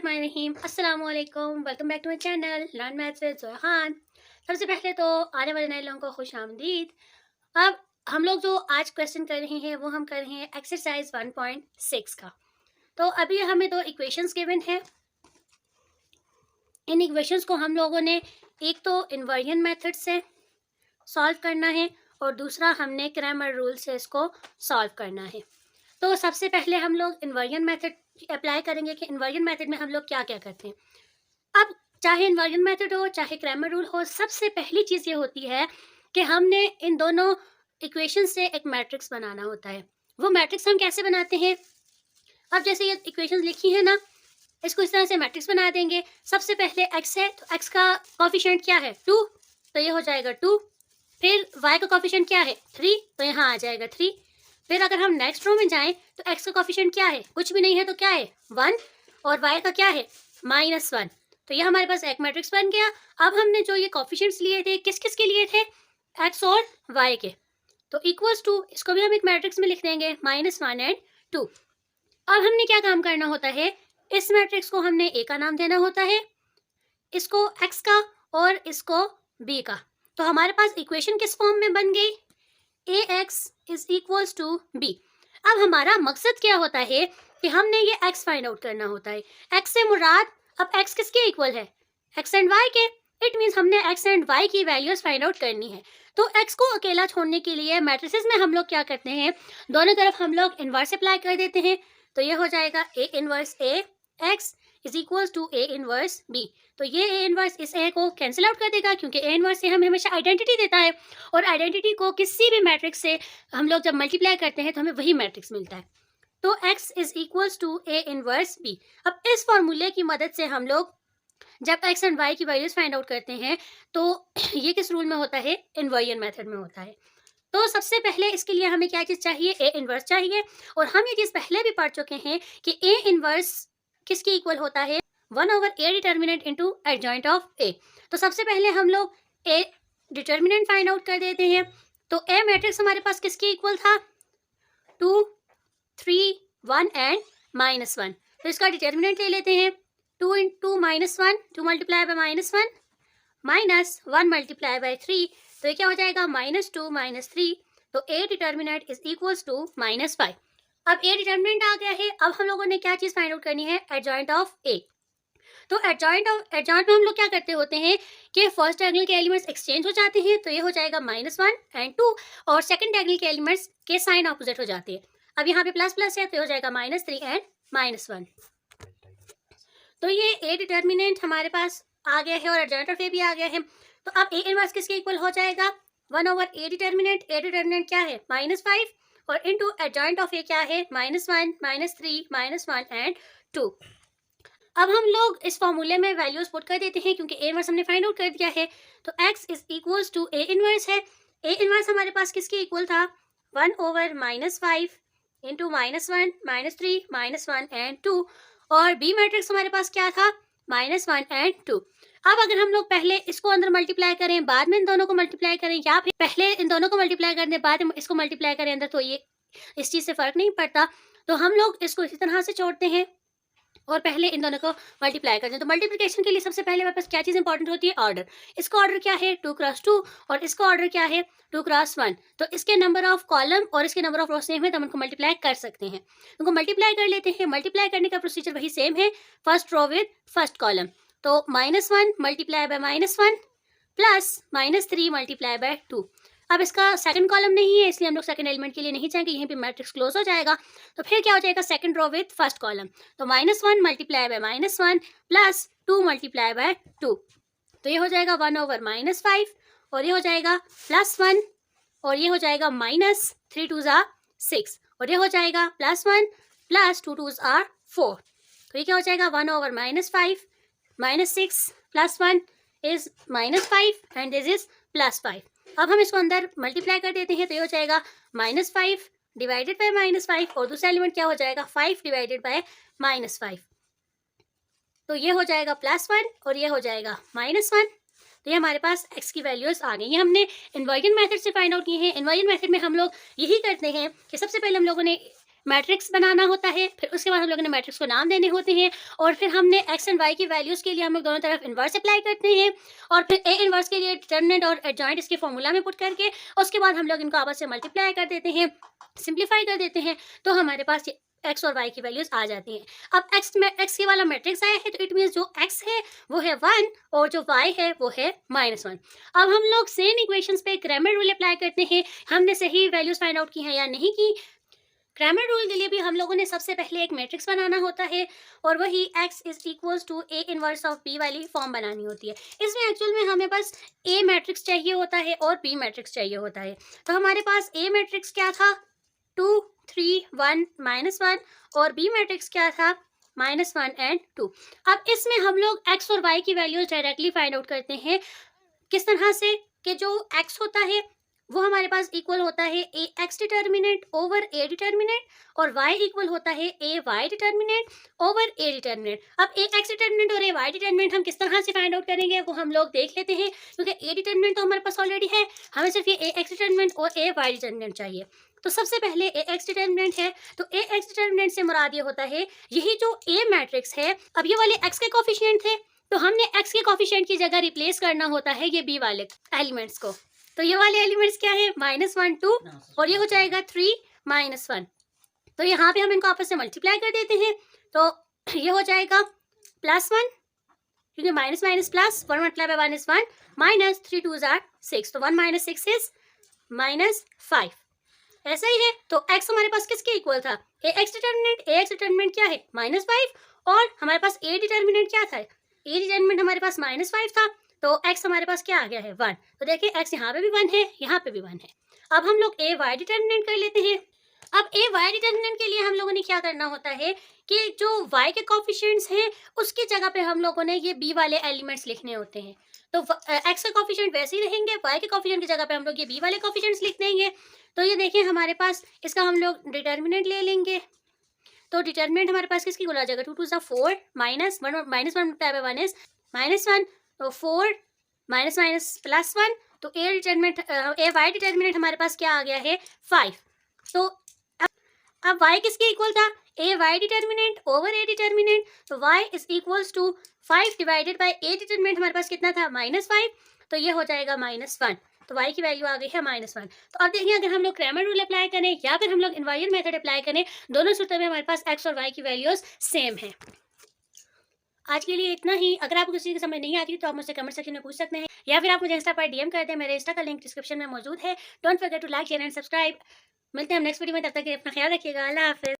बिस्मिल्लाहिर्रहमानिर्रहीम। अस्सलाम वालेकुम। Welcome back to my channel learn maths with Zoya Khan. सबसे पहले तो आने वाले नए लोगों को खुश आमदीद। अब हम लोग जो आज क्वेश्चन कर रहे हैं वो हम कर रहे हैं एक्सरसाइज 1.6 का। तो अभी हमें दो इक्वेशंस गिवन है। इन इक्वेशंस को हम लोगों ने एक तो इन्वर्जन मेथड से सॉल्व करना है और दूसरा हमने क्रैमर रूल से इसको सॉल्व करना है। तो सबसे पहले हम लोग इन्वर्जन मेथड अप्लाई करेंगे कि इन्वर्जन मेथड में हम लोग क्या क्या करते हैं। अब चाहे इन्वर्जन मेथड हो चाहे क्रैमर रूल हो, सबसे पहली चीज़ ये होती है कि हमने इन दोनों इक्वेशन से एक मैट्रिक्स बनाना होता है। वो मैट्रिक्स हम कैसे बनाते हैं? अब जैसे ये इक्वेशन लिखी है ना, इसको इस तरह से मैट्रिक्स बना देंगे। सबसे पहले एक्स है तो एक्स का कोफिशिएंट क्या है 2, तो ये हो जाएगा 2। फिर वाई का कोफिशिएंट क्या है 3, तो यहाँ आ जाएगा 3। फिर अगर हम नेक्स्ट रो में जाएं तो एक्स का कोफिशिएंट क्या है, कुछ भी नहीं है तो क्या है 1, और वाई का क्या है -1। तो ये हमारे पास एक मैट्रिक्स बन गया। अब हमने जो ये कोफिशिएंट्स लिए थे किस किस के लिए थे, एक्स और वाई के, तो इक्वल्स टू इसको भी हम एक मैट्रिक्स में लिख देंगे -1 एंड 2। अब हमने क्या काम करना होता है, इस मैट्रिक्स को हमने ए का नाम देना होता है, इसको एक्स का और इसको बी का। तो हमारे पास इक्वेशन किस फॉर्म में बन गई, a x is equals to b. अब हमारा मकसद क्या होता है कि हमने ये एक्स फाइंड आउट करना होता है। एक्स से मुराद, अब एक्स किसके इक्वल है, एक्स एंड वाई के। इट मीन्स हमने एक्स एंड वाई की वैल्यूज फाइंड आउट करनी है। तो एक्स को अकेला छोड़ने के लिए मैट्रिसेस में हम लोग क्या करते हैं, दोनों तरफ हम लोग इन्वर्स अप्लाई कर देते हैं। तो ये हो जाएगा a inverse a x is equals to A inverse b. तो ये ए इन्वर्स इस ए को कैंसिल आउट कर देगा क्योंकि ए इन्वर्स से हमें हमेशा आइडेंटिटी देता है, और आइडेंटिटी को किसी भी मैट्रिक्स से हम लोग जब मल्टीप्लाई करते हैं तो हमें वही मैट्रिक्स मिलता है। तो x is equals to A inverse B. अब इस फॉर्मूले की मदद से हम लोग जब x एंड y की वैल्यूज फाइंड आउट करते हैं तो ये किस रूल में होता है, इन्वर्जन मेथड में होता है। तो सबसे पहले इसके लिए हमें क्या चीज़ चाहिए, ए इन्वर्स चाहिए। और हम ये चीज़ पहले भी पढ़ चुके हैं कि ए इन्वर्स किसके इक्वल होता है, 1/a determinant into adjoint of a. तो सबसे पहले हम लोग ए डिटर्मिनेंट फाइंड आउट कर देते हैं। तो ए मैट्रिक्स हमारे पास किसके इक्वल था, 2 3 1 एंड -1। तो इसका डिटर्मिनेंट ले लेते हैं, 2 into -1, 2 multiply by -1 -1 multiply by 3। तो ये क्या हो जाएगा -2 -3। तो A determinant is equals to -5। अब ए डिटर्मिनेंट आ गया है। अब हम लोगों ने क्या चीज़ फाइंड आउट करनी है, एडजॉइंट ऑफ ए। तो एडजॉइंट में हम लोग क्या करते होते हैं कि फर्स्ट डायगोनल के एलिमेंट्स एक्सचेंज हो जाते हैं। तो ये हो जाएगा -1 एंड 2, और सेकंड डायगोनल के एलिमेंट्स के साइन ऑपोजिट हो जाते हैं। अब यहाँ पे प्लस प्लस है तो ये हो जाएगा -3 एंड -1। तो ये ए डिटर्मिनेंट हमारे पास आ गया है और एडजॉइंट ऑफ ए भी आ गया है। तो अब ए इनवर्स किसके इक्वल हो जाएगा, 1/a डिटर्मिनेंट। ए डिटर्मिनेंट क्या है -5, और इनटू एडजॉइंट ऑफ ए क्या है -1 -3 -1 एंड 2। अब हम लोग इस फॉर्मूले में वैल्यूज पुट कर देते हैं क्योंकि ए इनवर्स हमने फाइंड आउट कर दिया है। तो x is equals to A inverse है। ए इनवर्स हमारे पास किसके इक्वल था, 1/-5 इंटू -1 -3 -1 एंड 2। और बी मैट्रिक्स हमारे पास क्या था, -1 एंड 2। अब अगर हम लोग पहले इसको अंदर मल्टीप्लाई करें बाद में इन दोनों को मल्टीप्लाई करें, या फिर पहले इन दोनों को मल्टीप्लाई करने बाद में इसको मल्टीप्लाई करें अंदर, तो ये इस चीज़ से फ़र्क नहीं पड़ता। तो हम लोग इसको इसी तरह से छोड़ते हैं और पहले इन दोनों को मल्टीप्लाई करते हैं। तो मल्टीप्लिकेशन के लिए सबसे पहले हमारे पास क्या चीज़ इंपॉर्टेंट होती है, ऑर्डर। इसका ऑर्डर क्या है 2 क्रॉस 2, और इसका ऑर्डर क्या है 2 क्रॉस 1। तो इसके नंबर ऑफ कॉलम और इसके नंबर ऑफ रो सेम है तो हम इनको मल्टीप्लाई कर सकते हैं। इनको मल्टीप्लाई कर लेते हैं। मल्टीप्लाई करने का प्रोसीजर वही सेम है, first row with first column. तो -1 multiply by -1 plus -3 multiply by 2। अब इसका सेकंड कॉलम नहीं है इसलिए हम लोग सेकंड एलिमेंट के लिए नहीं चाहेंगे, यहीं पे मैट्रिक्स क्लोज हो जाएगा। तो फिर क्या हो जाएगा, second row with first column. तो -1 multiply by -1 plus 2 multiply by 2। तो ये हो जाएगा 1/-5, और ये हो जाएगा +1, और ये हो जाएगा -3 2s are 6, और ये हो जाएगा +1 प्लस 2 2s are 4। तो ये क्या हो जाएगा 1/-5 -6 + 1 इज -5 एंड दिस इज +5। अब हम इसको अंदर मल्टीप्लाई कर देते हैं तो ये हो जाएगा -5 डिवाइडेड बाय -5, और दूसरा एलिमेंट क्या हो जाएगा 5 डिवाइडेड बाय -5। तो ये हो जाएगा +1 और ये हो जाएगा -1। तो ये हमारे पास x की वैल्यूज आ गई। ये हमने इन्वर्जन मेथड से फाइंड आउट की है। इन्वर्जन मेथड में हम लोग यही करते हैं कि सबसे पहले हम लोगों ने मैट्रिक्स बनाना होता है, फिर उसके बाद हम लोगों ने मैट्रिक्स को नाम देने होते हैं, और फिर हमने एक्स एंड वाई की वैल्यूज़ के लिए हम लोग दोनों तरफ इन्वर्स अप्लाई करते हैं, और फिर ए इन्वर्स के लिए डिटर्मिनेंट और एडजॉइंट इसके फॉर्मूला में पुट करके उसके बाद हम लोग इनको आपस से मल्टीप्लाई कर देते हैं, सिंप्लीफाई कर देते हैं, तो हमारे पास ये एक्स और वाई की वैल्यूज आ जाती हैं। अब एक्स में एक्स के वाला मैट्रिक्स आया है, तो इट मीन्स जो एक्स है वो है 1 और जो वाई है वो है -1। अब हम लोग सेम इक्वेशंस पे क्रैमर रूल अप्लाई करते हैं। हमने सही वैल्यूज फाइंड आउट की हैं या नहीं की। क्रैमर रूल के लिए भी हम लोगों ने सबसे पहले एक मैट्रिक्स बनाना होता है, और वही x is equals to A inverse of b वाली फॉर्म बनानी होती है। इसमें एक्चुअल में हमें बस a मैट्रिक्स चाहिए होता है और b मैट्रिक्स चाहिए होता है। तो हमारे पास a मैट्रिक्स क्या था, 2 3 1 -1, और b मैट्रिक्स क्या था, -1 एंड 2। अब इसमें हम लोग x और y की वैल्यूज डायरेक्टली फाइंड आउट करते हैं। किस तरह से कि जो x होता है वो हमारे पास इक्वल होता है a x determinant over a determinant, और y इक्वल होता है a Y determinant over a determinant. अब ए एक्स डिटर्मिनेंट और ए वाई डिटर्मिनेंट हम किस तरह से फाइंड आउट करेंगे वो हम लोग देख लेते हैं, क्योंकि ए डिटर्मिनेंट तो हमारे पास ऑलरेडी है, हमें सिर्फ ये ए एक्स डिटर्मिनेंट और ए वाई डिटर्मिनेंट चाहिए। तो सबसे पहले ए एक्स डिटर्मिनेंट है, तो ए एक्स डिटर्मिनेंट से मुराद ये होता है यही जो ए मैट्रिक्स है। अब ये वाले एक्स के कोफिशिएंट थे, तो हमने एक्स के कोफिशिएंट की जगह रिप्लेस करना होता है ये बी वाले एलिमेंट्स को। तो ये वाले एलिमेंट्स क्या है, -1 2, और ये हो जाएगा 3 -1। तो यहाँ पे हम इनको आपस में मल्टीप्लाई कर देते हैं, तो ये हो जाएगा +1, क्योंकि minus minus plus, 1 multiply by 1 is 1, -3 2 are 6, तो 1 - 6 इज -5। ऐसा ही है, तो x हमारे पास किसके इक्वल था, ए एक्स डिटर्मिनेंट क्या है, -5, और हमारे पास ए डिटर्मिनेंट क्या था, ए डिटर्मिनेंट हमारे पास -5 था, तो x हमारे पास क्या आ गया है, 1। तो देखिए x यहाँ पे भी 1 है, यहाँ पे भी 1 है। अब हम लोग ए वाई डिटर्मिनेंट कर लेते हैं। अब ए वाई डिटर्मिनेंट के लिए हम लोगों ने क्या करना होता है कि जो y के कोफिशिएंट्स हैं उसकी जगह पे हम लोगों ने ये b वाले एलिमेंट्स लिखने होते हैं। तो x के कोफिशिएंट वैसे ही रहेंगे, y के कोफिशिएंट की जगह पे हम लोग ये b वाले कोफिशिएंट्स लिख देंगे। तो ये देखिए हमारे पास इसका हम लोग डिटर्मिनेंट ले लेंगे, तो डिटर्मिनेंट हमारे पास किसकी गुना जाएगा, 2 2 4, -1 मल्टीप्लाई बाय 1 इज -1, तो 4 -1, तो A determinant A Y determinant हमारे पास क्या आ गया है, 5। तो अब y किसके इक्वल था, a Y determinant over a determinant, तो y is equals to 5 divided by a determinant हमारे पास कितना था, -5, तो ये हो जाएगा -1, तो y की वैल्यू आ गई है -1। तो अब देखिए अगर हम लोग क्रैमर रूल अप्लाई करें या फिर हम लोग इन्वायरमेंट मेथड अप्लाई करें, दोनों सूत्र में हमारे पास x और y की वैल्यूज सेम है। आज के लिए इतना ही। अगर आपको किसी की समझ नहीं आती तो आप मुझसे कमेंट सेक्शन में पूछ सकते हैं, या फिर आप मुझे इंस्टा पर डीएम कर दें, मेरे इंस्टा का लिंक डिस्क्रिप्शन में मौजूद है। Don't forget to like share and subscribe. मिलते हैं हम नेक्स्ट वीडियो में, तब तक के लिए अपना ख्याल रखिएगा। अल्लाह हाफिज़।